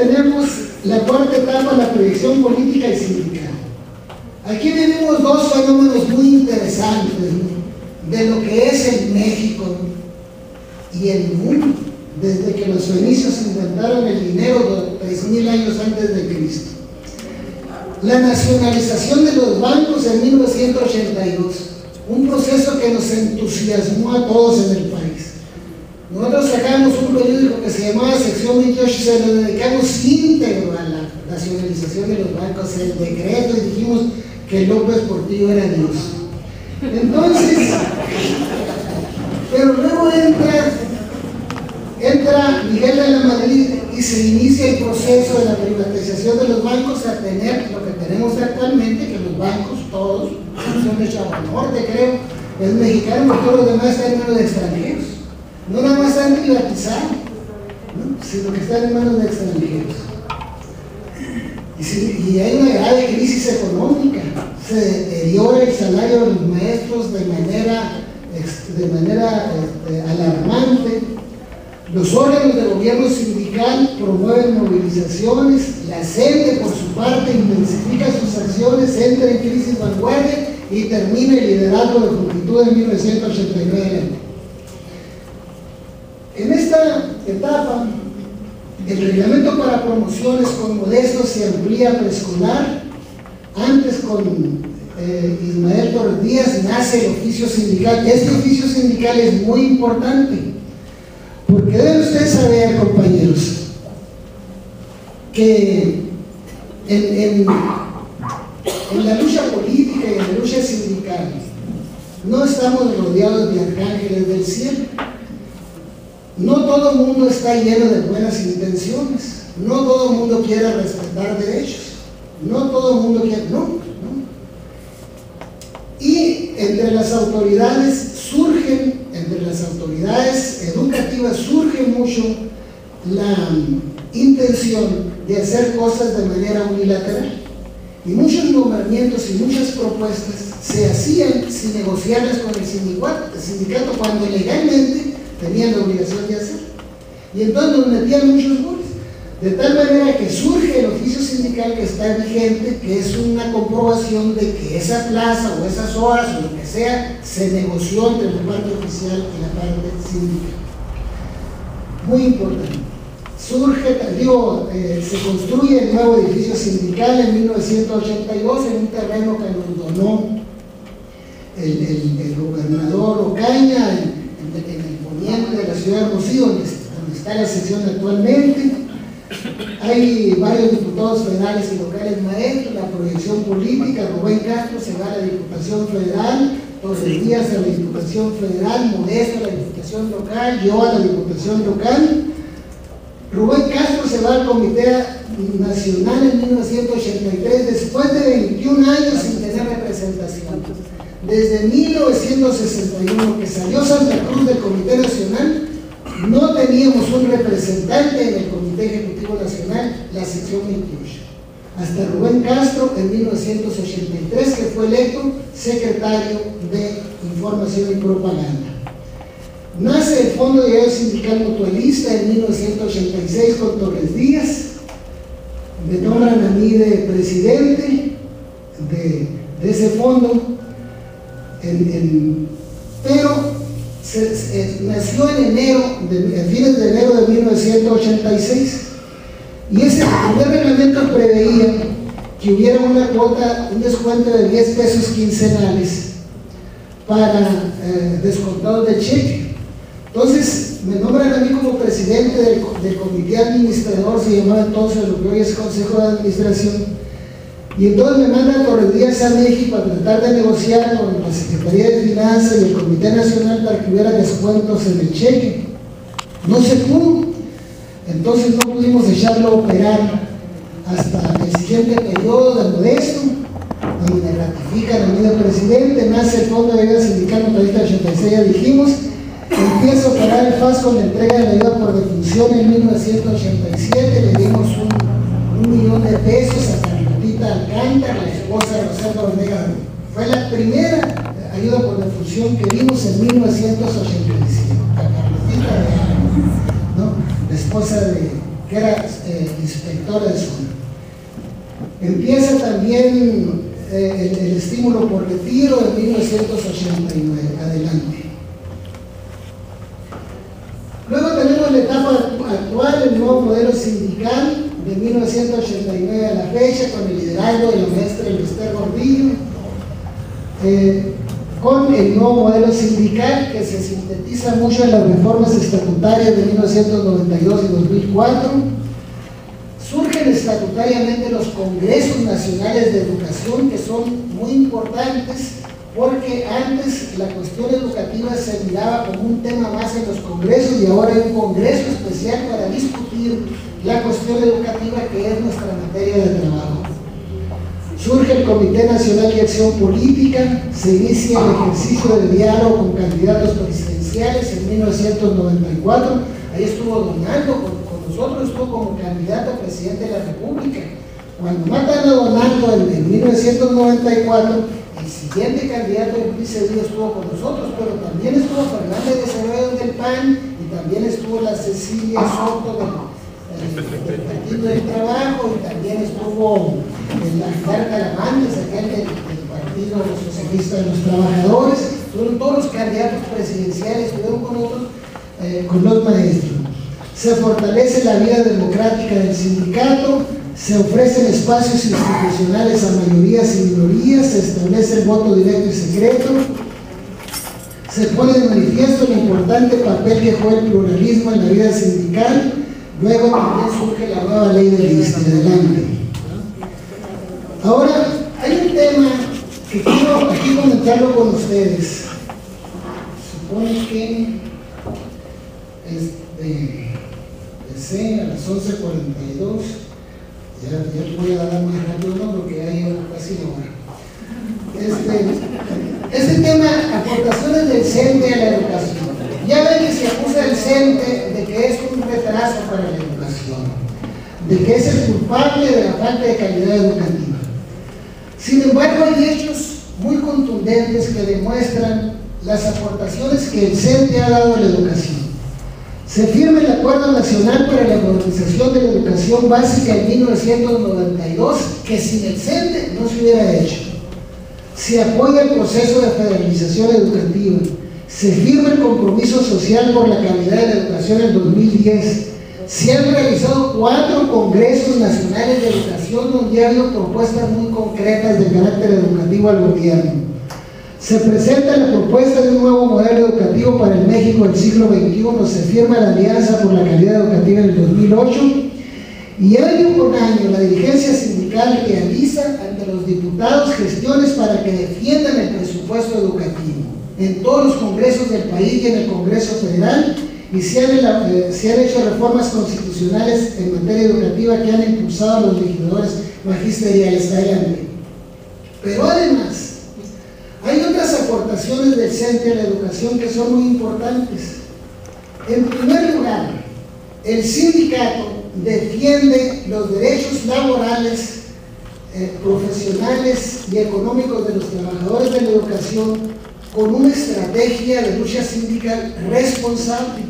tenemos la cuarta etapa, la proyección política y sindical. Aquí vivimos dos fenómenos muy interesantes, ¿no?, de lo que es el México y el mundo, desde que los fenicios inventaron el dinero 3000 años antes de Cristo. La nacionalización de los bancos en 1982, un proceso que nos entusiasmó a todos en el país. Nosotros sacamos un periódico que se llamaba Sección 28 y se lo dedicamos íntegro a la nacionalización de los bancos, el decreto, y dijimos que López Portillo era Dios. Entonces, pero luego entra Miguel de la Madrid y se inicia el proceso de la privatización de los bancos a tener lo que tenemos actualmente, que los bancos todos son de Chavo Norte, creo, es mexicano, pero todos los demás están en manos de extranjeros. No nada más están privatizados, ¿no?, sino que están en manos de extranjeros. Y hay una grave crisis económica, se deteriora el salario de los maestros de manera alarmante. Los órganos de gobierno sindical promueven movilizaciones, la CENTE por su parte intensifica sus acciones, entra en crisis vanguardia y termina el liderazgo de Juventud en 1989. En esta etapa, el reglamento para promociones con Modesto se amplía a preescolar. Antes con Ismael Torres Díaz nace el oficio sindical. Este oficio sindical es muy importante, porque deben ustedes saber, compañeros, que en la lucha política y en la lucha sindical no estamos rodeados de arcángeles del cielo. No todo el mundo está lleno de buenas intenciones, no todo el mundo quiere respetar derechos, no todo el mundo quiere, no. Y entre las autoridades educativas surge mucho la intención de hacer cosas de manera unilateral. Y muchos nombramientos y muchas propuestas se hacían sin negociarlas con el sindicato cuando legalmente tenían la obligación de hacer. Y entonces nos metían muchos goles. De tal manera que surge el oficio sindical que está vigente, que es una comprobación de que esa plaza o esas horas o lo que sea, se negoció entre la parte oficial y la parte sindical. Muy importante. Se construye el nuevo edificio sindical en 1982 en un terreno que nos donó el gobernador Ocaña en el poniente de la ciudad de Hermosillo, donde está la sección actualmente. Hay varios diputados federales y locales maestros, la proyección política. Rubén Castro se va a la Diputación Federal, Torres Díaz a la Diputación Federal, Modesto a la Diputación Local, yo a la Diputación Local. Rubén Castro se va al Comité Nacional en 1983, después de 21 años sin tener representación. Desde 1961, que salió Santa Cruz del Comité Nacional, no teníamos un representante en el Comité Ejecutivo Nacional, la sección 28. Hasta Rubén Castro en 1983, que fue electo secretario de Información y Propaganda. Nace el Fondo de Ayuda Sindical Mutualista en 1986 con Torres Díaz. Me nombran a mí de presidente de ese fondo, pero nació en fines de enero de 1986, y ese primer reglamento preveía que hubiera una cuota, un descuento de 10 pesos quincenales para descontados de cheque. Entonces me nombran a mí como presidente del comité administrador, se llamaba entonces lo que hoy es Consejo de Administración. Y entonces me manda Torres Díaz a México a tratar de negociar con la Secretaría de Finanzas y el Comité Nacional para que hubiera descuentos en el cheque. No se pudo. Entonces no pudimos echarlo a operar hasta el siguiente periodo de Modesto, donde me ratifican a mí de presidente. Nace el Fondo de Ayuda Sindical Mutualista 86, ya dijimos. Empieza a operar el FAS con la entrega de la ayuda por defunción en 1987. Le dimos un millón de pesos a Carlotita Alcántara, la esposa de Rosalba Ortega. Fue la primera ayuda por defunción que dimos en 1987. A Carlotita, ¿no?, la esposa de que era inspectora de zona. Empieza también el estímulo por retiro en 1989, adelante. Luego tenemos la etapa actual, el nuevo modelo sindical de 1989 a la fecha, con el liderazgo de la maestra Esther Gordillo, con el nuevo modelo sindical que se sintetiza mucho en las reformas estatutarias de 1992 y 2004. Surgen estatutariamente los congresos nacionales de educación, que son muy importantes porque antes la cuestión educativa se miraba como un tema más en los congresos y ahora hay un congreso especial para discutir la cuestión educativa, que es nuestra materia de trabajo. Surge el Comité Nacional de Acción Política, se inicia el ejercicio de diálogo con candidatos presidenciales en 1994, ahí estuvo Donaldo con nosotros, estuvo como candidato a presidente de la República. Cuando matan a Donaldo en 1994, el siguiente candidato del PRI estuvo con nosotros, pero también estuvo Fernández de Acevedo del PAN y también estuvo la Cecilia Soto del Partido del Trabajo, y también estuvo el Aguilar Calamantes, aquel del Partido Socialista de los Trabajadores. Fueron todos los candidatos presidenciales, estuvieron con nosotros, con los maestros. Se fortalece la vida democrática del sindicato, se ofrecen espacios institucionales a mayorías y minorías, se establece el voto directo y secreto, se pone de manifiesto el importante papel que juega el pluralismo en la vida sindical. Luego también surge la nueva ley del ISSSTE. Adelante. Ahora, hay un tema que quiero aquí comentarlo con ustedes. Supone que empecé a las 11:42. Ya voy a dar más rápido, ¿no? Porque hay casi una hora. Este tema, aportaciones del CENTE a la educación. Ya ven que se acusa al CENTE de que es un retraso para la educación, de que es el culpable de la falta de calidad educativa. Sin embargo, hay hechos muy contundentes que demuestran las aportaciones que el CENTE ha dado a la educación. Se firma el Acuerdo Nacional para la Modernización de la Educación Básica en 1992, que sin el CENTE no se hubiera hecho. Se apoya el proceso de federalización educativa. Se firma el compromiso social por la calidad de la educación en 2010. Se han realizado 4 congresos nacionales de educación donde ha habido propuestas muy concretas de carácter educativo al gobierno. Se presenta la propuesta de un nuevo modelo educativo para el México del siglo XXI, se firma la Alianza por la Calidad Educativa en el 2008 y año por año la dirigencia sindical realiza ante los diputados gestiones para que defiendan el presupuesto educativo en todos los congresos del país y en el Congreso Federal, y se han hecho reformas constitucionales en materia educativa que han impulsado a los legisladores magisteriales. Adelante. Pero además, hay otras aportaciones del CENTE a la educación que son muy importantes. En primer lugar, el sindicato defiende los derechos laborales, profesionales y económicos de los trabajadores de la educación con una estrategia de lucha sindical responsable,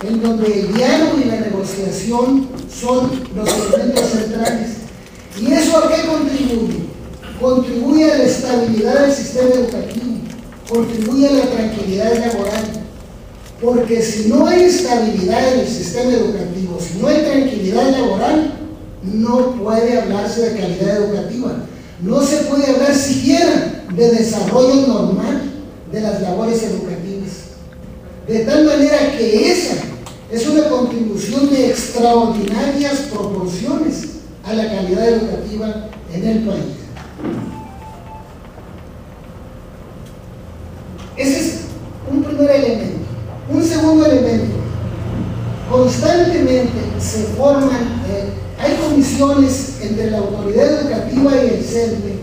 en donde el diálogo y la negociación son los elementos centrales. ¿Y eso a qué contribuye? Contribuye a la estabilidad del sistema educativo, contribuye a la tranquilidad laboral, porque si no hay estabilidad en el sistema educativo, si no hay tranquilidad laboral, no puede hablarse de calidad educativa, no se puede hablar siquiera de desarrollo normal de las labores educativas, de tal manera que esa es una contribución de extraordinarias proporciones a la calidad educativa en el país. Ese es un primer elemento. Un segundo elemento, constantemente se forman, hay comisiones entre la autoridad educativa y el CENTE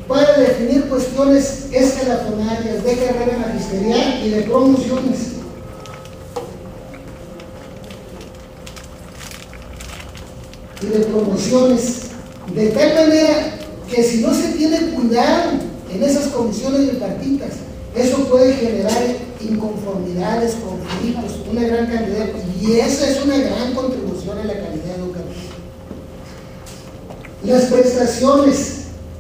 para definir cuestiones escalafonarias de carrera magisterial y de promociones. De tal manera que si no se tiene cuidado en esas comisiones bipartitas, eso puede generar inconformidades, conflictos, una gran cantidad, y esa es una gran contribución a la calidad educativa. Las prestaciones,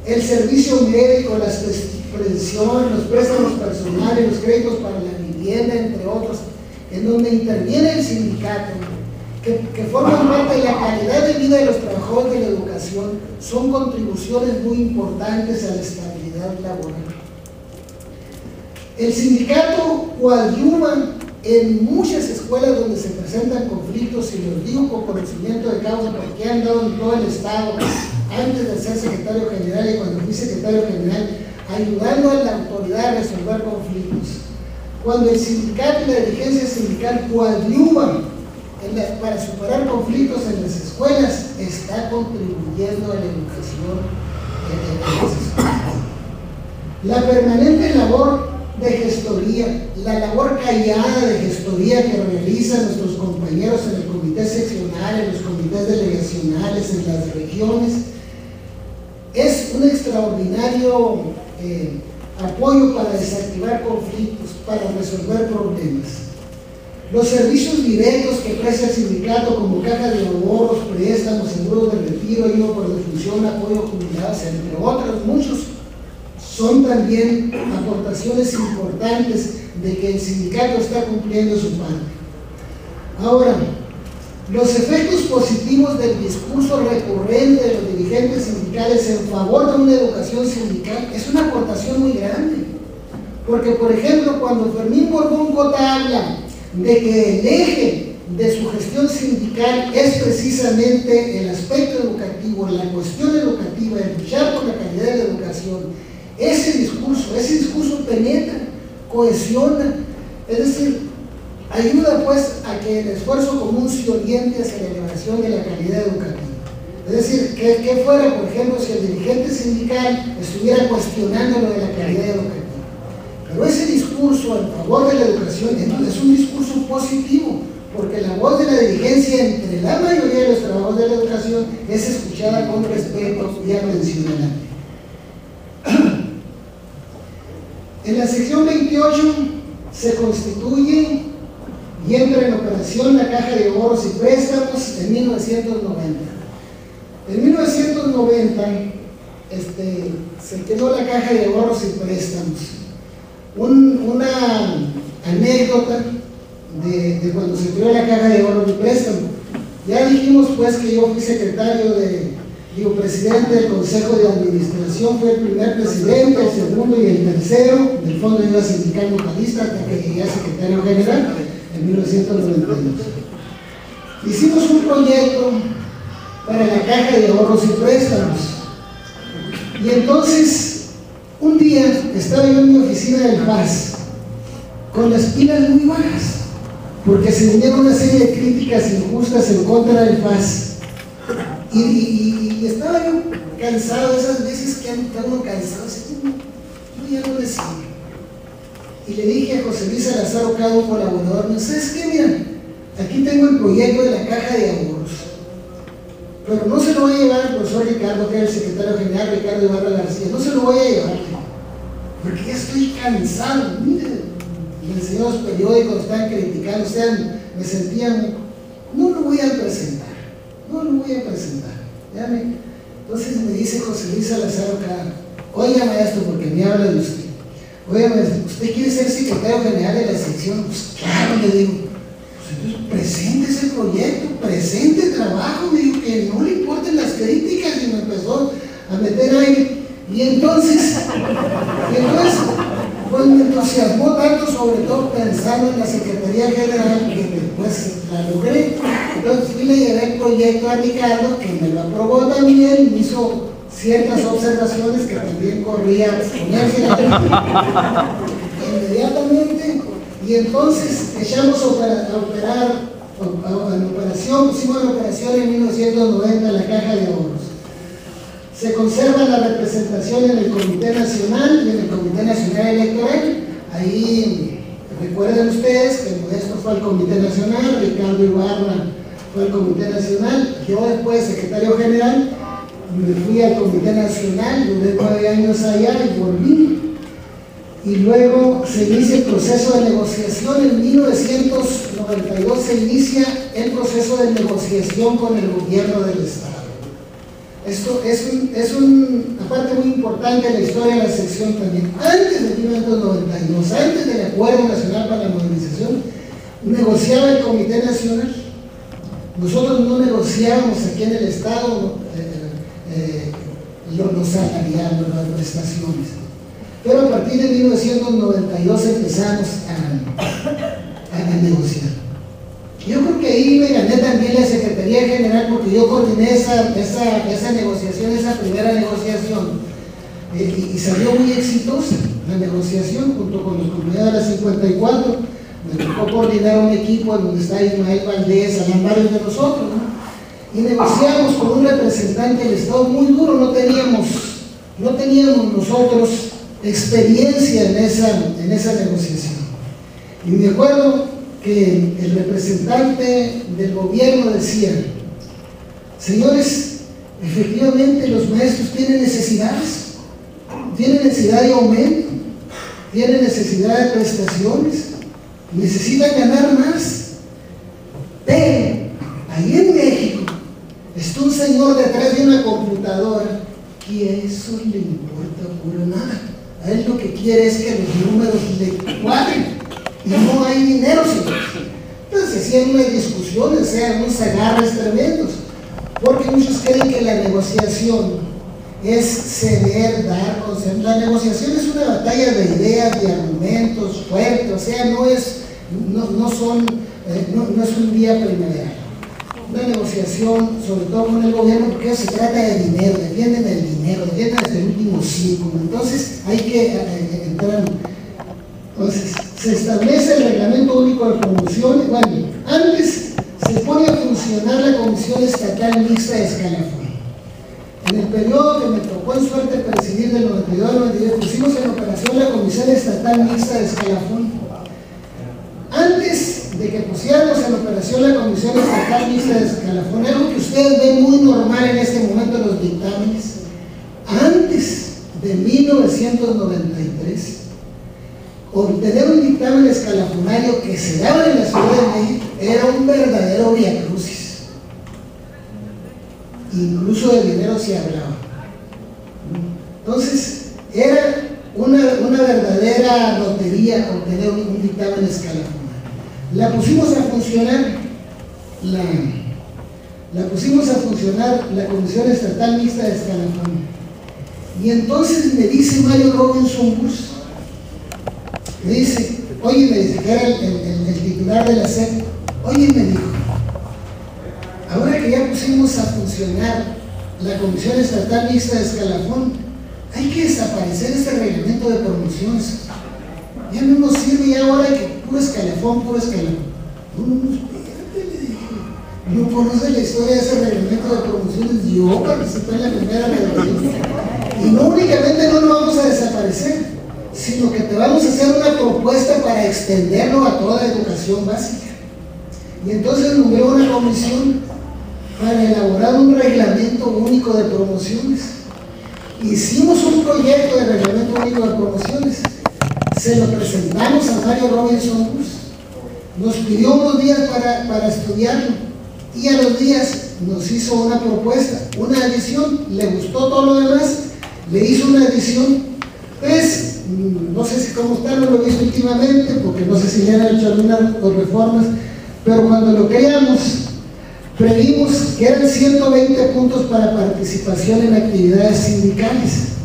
el servicio médico, las pensiones, los préstamos personales, los créditos para la vivienda, entre otros, en donde interviene el sindicato, que forman parte de la calidad de vida de los trabajadores de la educación, son contribuciones muy importantes a la estabilidad laboral. El sindicato coadyuva en muchas escuelas donde se presentan conflictos, y los digo con conocimiento de causa porque he andado en todo el estado antes de ser secretario general y cuando fui secretario general, ayudando a la autoridad a resolver conflictos. Cuando el sindicato y la dirigencia sindical coadyuvan para superar conflictos en las escuelas, está contribuyendo a la educación en las escuelas. La permanente labor de gestoría, la labor callada de gestoría que realizan nuestros compañeros en el comité seccional, en los comités delegacionales, en las regiones, es un extraordinario apoyo para desactivar conflictos, para resolver problemas. Los servicios directos que presta el sindicato, como caja de ahorros, préstamos, seguros de retiro, ayuda por defunción, apoyo a jubilados, entre otros muchos, son también aportaciones importantes de que el sindicato está cumpliendo su parte. Ahora, los efectos positivos del discurso recurrente de los dirigentes sindicales en favor de una educación sindical es una aportación muy grande. Porque, por ejemplo, cuando Fermín Borbón Cota habla de que el eje de su gestión sindical es precisamente el aspecto educativo, la cuestión educativa, el luchar por la calidad de la educación, ese discurso penetra, cohesiona, es decir, ayuda pues a que el esfuerzo común se oriente hacia la elevación de la calidad educativa. Es decir, que fuera, por ejemplo, si el dirigente sindical estuviera cuestionando lo de la calidad educativa. Pero ese discurso en favor de la educación es un discurso positivo, porque la voz de la dirigencia entre la mayoría de los trabajadores de la educación es escuchada con respeto y atención al arte. En la sección 28 se constituye y entra en operación la Caja de Ahorros y Préstamos en 1990. En 1990 se creó la Caja de Ahorros y Préstamos. Una anécdota de cuando se creó la Caja de Ahorros y Préstamos. Ya dijimos pues que yo fui presidente del Consejo de Administración, fue el primer presidente, el segundo y el tercero del Fondo de Ayuda Sindical Localista hasta que llegué a secretario general en 1992. Hicimos un proyecto para la Caja de Ahorros y Préstamos. Y entonces, un día estaba yo en mi oficina del FAS con las pilas muy bajas, porque se vinieron una serie de críticas injustas en contra del FAS. Y estaba yo cansado de esas veces que anda uno cansado, yo ya no le sigo. Y le dije a José Luis Salazar Ocado, un colaborador, ¿no sabes qué? Mira, aquí tengo el proyecto de la Caja de Ahorros, pero no se lo voy a llevar al profesor Ricardo, que era el secretario general, Ricardo Ibarra García, no se lo voy a llevar, porque ya estoy cansado. Mire, me enseñó los periódicos, estaban criticando, o sea, me sentían, no lo voy a presentar. Entonces me dice José Luis Salazar Ocado, oiga maestro, porque me habla de usted, oiga maestro, ¿usted quiere ser secretario general de la sección? Pues claro, le digo, pues entonces presente ese proyecto, presente trabajo, me dijo que no le importen las críticas, y me empezó a meter aire, y entonces pues me entusiasmó tanto, sobre todo pensando en la Secretaría General, que después la logré. Entonces fui y le llevé el proyecto a Ricardo, que me lo aprobó también, me hizo ciertas observaciones que también corría a ponerse inmediatamente, y entonces echamos pusimos en operación en 1990 la Caja de Ahorros. Se conserva la representación en el Comité Nacional y en el Comité Nacional Electoral. Ahí recuerden ustedes que Modesto fue al Comité Nacional, Ricardo Ibarra fue al Comité Nacional, yo después secretario general me fui al Comité Nacional, duré 9 años allá y volví. y luego se inicia el proceso de negociación. En 1992 se inicia el proceso de negociación con el gobierno del Estado. Esto es una parte muy importante de la historia de la sección también. Antes de 1992, antes del Acuerdo Nacional para la Modernización, negociaba el Comité Nacional. Nosotros no negociábamos aquí en el Estado los salariales, las prestaciones. Pero a partir de 1992 empezamos a negociar. Yo creo que ahí me gané también la Secretaría General, porque yo coordiné esa negociación, esa primera negociación, y salió muy exitosa la negociación junto con los compañeros de la 54. Me tocó coordinar un equipo donde está Ismael Valdés, Alan, varios de nosotros, ¿no? Y negociamos con un representante del Estado muy duro. No teníamos nosotros experiencia en esa negociación. Y me acuerdo que el representante del gobierno decía: señores, efectivamente los maestros tienen necesidades, tienen necesidad de aumento, tienen necesidad de prestaciones, necesitan ganar más. Pero ahí en México está un señor detrás de una computadora y a eso le importa puro nada. A él lo que quiere es que los números le cuadren. Y no hay dinero, señores. Entonces hacían unas discusiones, o sea, unos agarres tremendos, porque muchos creen que la negociación es ceder, dar, conceder. La negociación es una batalla de ideas, de argumentos fuertes, o sea, no es un día primaveral. Una negociación, sobre todo con el gobierno, porque se trata de dinero, defienden el dinero, defienden hasta el último círculo. Entonces hay que entrar. Entonces, se establece el Reglamento Único de Promociones. Bueno, antes se pone a funcionar la Comisión Estatal Mixta de Escalafón. En el periodo que me tocó en suerte presidir del 92 al 92, pusimos en operación la Comisión Estatal Mixta de Escalafón. Antes de que pusiéramos en operación la Comisión Estatal Mixta de Escalafón, algo que ustedes ven muy normal en este momento en los dictámenes, antes de 1993, obtener un dictamen escalafonario que se daba en la Ciudad de México era un verdadero viacrucis. Incluso de dinero se hablaba. Entonces, era una verdadera lotería obtener un dictamen escalafonario. La pusimos a funcionar la Comisión Estatal Mixta de Escalafón. Y entonces me dice Mario Robinson Bus, me dice, oye, me dice que era el titular de la SEP, oye, me dijo, ahora que ya pusimos a funcionar la Comisión Estatal Mixta de Escalafón, hay que desaparecer este reglamento de promociones. Ya no nos sirve, ya ahora que puro escalafón. No, espérate, le dije, no conoce la historia de ese reglamento de promociones. Yo participé en la primera redacción. Y no únicamente no lo vamos a desaparecer, sino que te vamos a hacer una propuesta para extenderlo a toda la educación básica. Y entonces nombró una comisión para elaborar un reglamento único de promociones. Hicimos un proyecto de reglamento único de promociones, se lo presentamos a Mario Robinson Bus, nos pidió unos días para estudiarlo, y a los días nos hizo una propuesta, una adición, le gustó todo lo demás, le hizo una adición. Pues no sé si cómo está, no lo he visto últimamente, porque no sé si le han hecho algunas reformas, pero cuando lo creamos, previmos que eran 120 puntos para participación en actividades sindicales.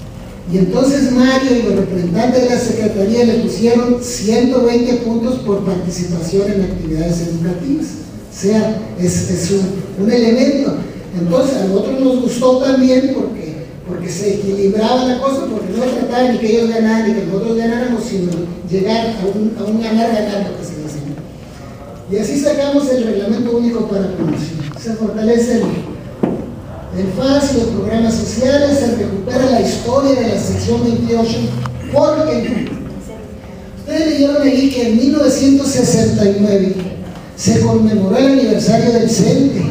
Y entonces Mario y los representantes de la Secretaría le pusieron 120 puntos por participación en actividades educativas. O sea, es un elemento. Entonces a nosotros nos gustó también porque se equilibraba la cosa, porque no trataba ni que ellos ganaran ni que nosotros ganáramos, sino llegar a un ganar-ganar, lo que se dice. Y así sacamos el Reglamento Único para Promoción. Se fortalece el FAS y los programas sociales, se recupera la historia de la sección 28, porque ustedes leyeron ahí que en 1969 se conmemoró el aniversario del CENTE,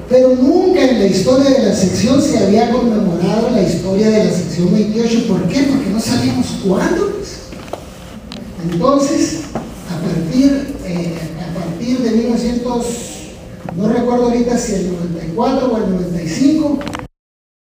pero nunca en la historia de la sección se había conmemorado la historia de la sección 28. ¿Por qué? Porque no sabíamos cuándo, pues. Entonces, a partir de 1900, no recuerdo ahorita si el 94 o el 95,